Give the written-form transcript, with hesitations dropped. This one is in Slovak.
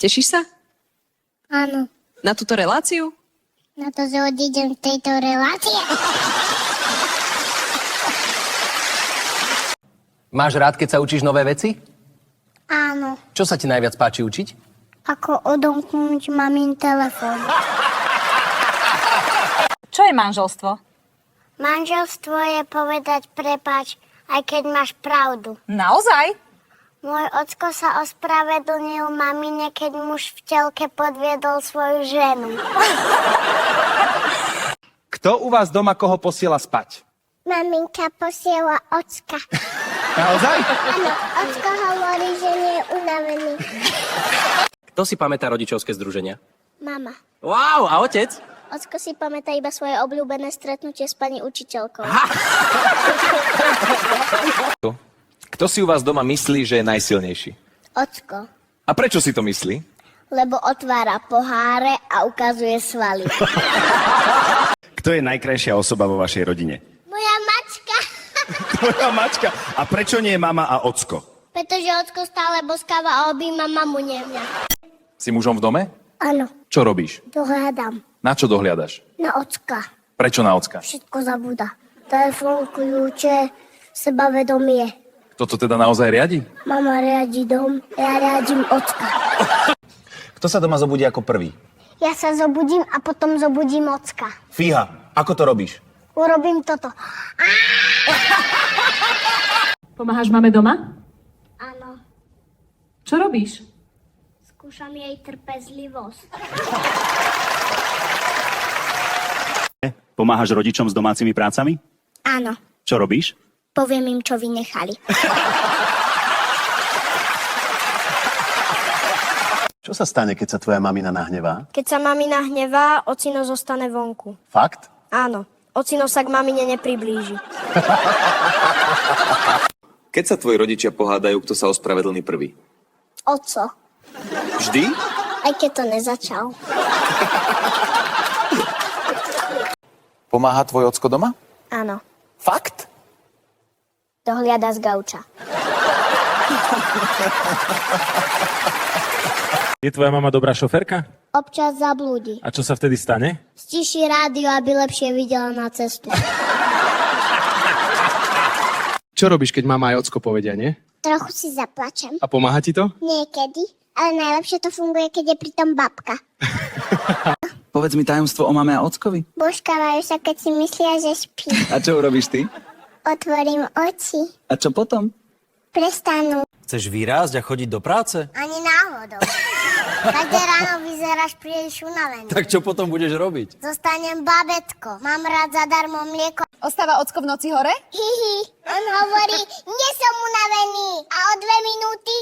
Tešíš sa Áno. na túto reláciu? Na to, že odídem z tejto relácie. Máš rád, keď sa učíš nové veci? Áno. Čo sa ti najviac páči učiť? Ako odomknúť mamin telefón. Čo je manželstvo? Manželstvo je povedať prepáč, aj keď máš pravdu. Naozaj? Môj ocko sa ospravedlnil mamine, keď muž v telke podviedol svoju ženu. Kto u vás doma koho posiela spať? Maminka posiela ocka. Naozaj? Áno, ocko hovorí, že nie je unavený. Kto si pamätá rodičovské združenia? Mama. Wow, a otec? Ocko si pamätá iba svoje obľúbené stretnutie s pani učiteľkou. Kto si u vás doma myslí, že je najsilnejší? Ocko. A prečo si to myslí? Lebo otvára poháre a ukazuje svaly. Kto je najkrajšia osoba vo vašej rodine? Moja mačka. Tvoja mačka. A prečo nie mama a ocko? Pretože ocko stále boskáva a objíma mamu, nie mňa. Si mužom v dome? Áno, Čo robíš? dohľadám. Na čo dohliadaš? Na ocka. Prečo na ocka? Všetko zabúda. Telefón, kľúče, sebavedomie. Kto to teda naozaj riadi? Mama riadi dom, ja riadím ocka. Kto sa doma zobudí ako prvý? Ja sa zobudím a potom zobudím ocka. Fíha, ako to robíš? Urobím toto. Pomáhaš mame doma? Áno, Čo robíš? skúšam jej trpezlivosť. Pomáhaš rodičom s domácimi prácami? Áno, Čo robíš? poviem im, čo vynechali. Čo sa stane, keď sa tvoja mamina nahnevá? Keď sa mamina hnevá, ocino zostane vonku. Fakt? Áno, ocino sa k mamine nepriblíži. Keď sa tvoji rodičia pohádajú, kto sa ospravedlní prvý? Oco, Vždy? aj keď to nezačal. Pomáha tvoj ocko doma? Áno, Fakt? dohliada z gauča. Je tvoja mama dobrá šoferka? Občas zablúdi. A čo sa vtedy stane? Stíši rádio, aby lepšie videla na cestu. Čo robíš, keď mama aj ocko povedia, nie? Trochu si zaplačem. A pomáha ti to? Niekedy, ale najlepšie to funguje, keď je pritom babka. Povedz mi tajomstvo o mame a ockovi. Božkávajú sa, keď si myslia, že spí. A čo urobíš ty? Otvorím oči. A čo potom? Prestanú. Chceš vyrásť a chodiť do práce? Ani náhodou. Každé ráno vyzeráš príliš unavený. Tak čo potom budeš robiť? Zostanem babetko. Mám rád zadarmo mlieko. Ostáva ocko v noci hore? Hihi. On hovorí, nie som unavený. A o 2 minúty